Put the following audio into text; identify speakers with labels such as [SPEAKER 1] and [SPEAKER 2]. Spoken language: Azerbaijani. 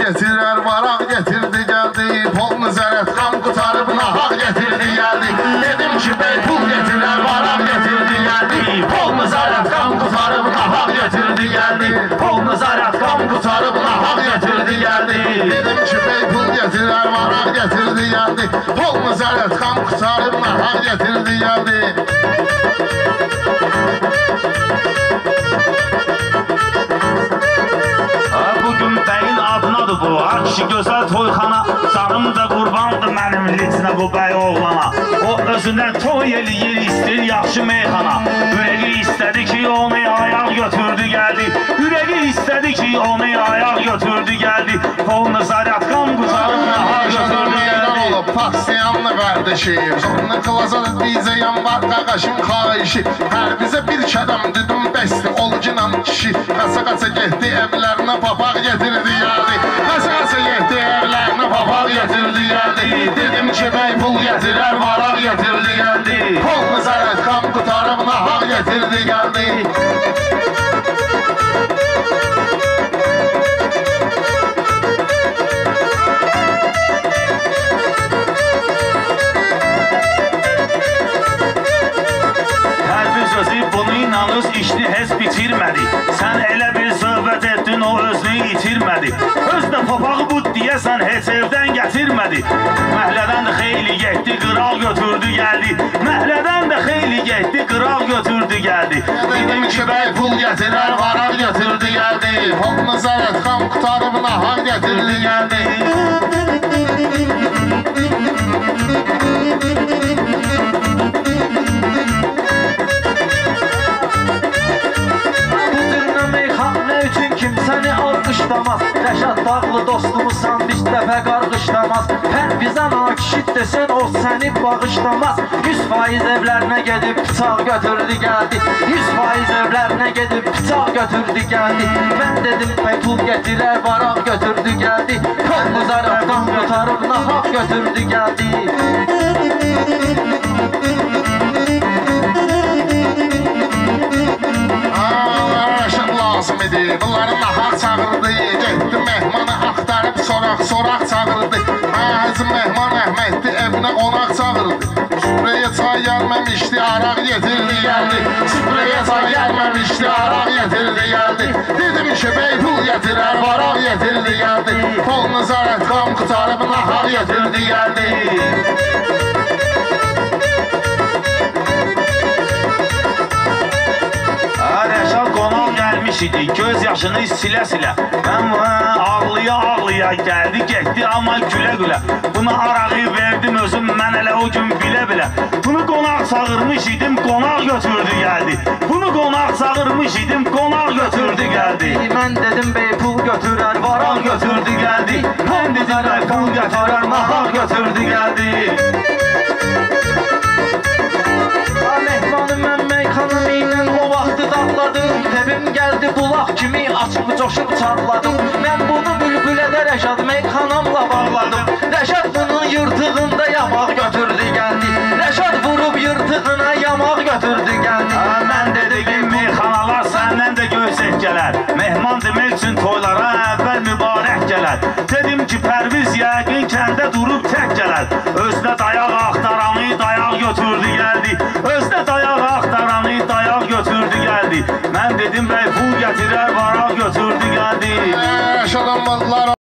[SPEAKER 1] getirer varaq getirdi geldi. Pol nəzarət qan qutarıb nahaq getirdi geldi. Dedim ki bey pul getirer varaq getirdi geldi. Pol nəzarət qan qutarıb nahaq getirdi geldi. Pol nəzarət qan qutarıb nahaq getirdi geldi. Dedim ki bey pul getirer varaq getirdi geldi. Pol nəzarət qan qutarıb nahaq getirdi geldi.
[SPEAKER 2] Bugün bəyin adınadır bu, akşi gözəl toyxana. Canım da qurbandır mənim litinə bu bəy oğlana. O özündən toy eləyir, istir yaxşı meyxana. Ürəyi istədi ki onu ayaq götürdü gəldi. Ürəyi istədi ki onu ayaq götürdü gəldi. Pol nəzarət qan qutarıb nahaq götürdü gəldi.
[SPEAKER 1] Pasiyanlı qardeşim, zorunu qılacaq diyəcəyəm var qaqaşın xahişi. Hər bizə bir kədəm düdüm bəsli, olginam kişi. Qaça-qaça getdi evlərinə papaq getirdi gəldi. Qaça-qaça getdi evlərinə papaq getirdi gəldi. Dedim ki bey pul getirər varaq getirdi gəldi. Pol nəzarət qan qutarıb nahaq getirdi gəldi.
[SPEAKER 2] Bunu inanız işini heç bitirmədi. Sən elə bir söhbət etdin o özünü itirmədi. Öz də papağı bu deyəsən heç evdən gətirmədi. Məhlədən də xeyli getdi qıral götürdü gəldi. Məhlədən də xeyli getdi qıral götürdü gəldi.
[SPEAKER 1] Dedim ki bey pul getirər varaq götürdü gəldi. Pol nəzarət qan qutarıb nahaq getirdi gəldi.
[SPEAKER 3] Səni alqışlamaz, Rəşad Dağlı dostumuzsan biz dəfə qarqışlamaz. Pərvizən o kişid desən o səni bağışlamaz. 100% evlərinə gedib bıçaq götürdü gəldi. 100% evlərinə gedib bıçaq götürdü gəldi. Mən dedim bey pul getirər varaq götürdü gəldi. Pol nəzarət qan qutarıb nahaq götürdü gəldi. Bunların nahaq çağırdı, getdi mehmanı axtarıb soraq çağırdı. Həzim mehman Əhməddi evinə qonaq çağırdı. Süfrəyə çay gəlməmişdi, araq getirdi gəldi. Süfrəyə çay gəlməmişdi, araq getirdi gəldi. Dedim ki bey pul getirər varaq getirdi gəldi. Pol nəzarət qan qutarıb nahaq getirdi gəldi.
[SPEAKER 2] Rəşad qonaq gəlmiş idi, göz yaşını silə-silə. Mən ağlıya gəldi, getdi amma gülə-gülə. Buna arağı verdim özüm mən elə o gün bilə-bilə. Bunu qonaq çağırmış idim, qonaq götürdü gəldi. Bunu qonaq çağırmış idim, qonaq götürdü gəldi.
[SPEAKER 3] Mən dedim bey pul götürər varaq götürdü gəldi.
[SPEAKER 2] Mən dedim bey pul götürər nahaq götürdü gəldi.
[SPEAKER 3] Mehmanım mən meyxanım ilə o vaxtı dağladım. Təbim gəldi bulaq kimi açıb coşub çarladım. Mən bunu bülbülədə Rəşad meyxanamla bağladım. Rəşad bunun yırtığında yamaq götürdü gəldi. Rəşad vurub yırtığına yamaq götürdü gəldi.
[SPEAKER 2] Mən dedim meyxanalar səndən də gözək gələr. Mehman demək üçün toylara əvvəl mübarək gələr. Dedim ki Pərviz yəqin ki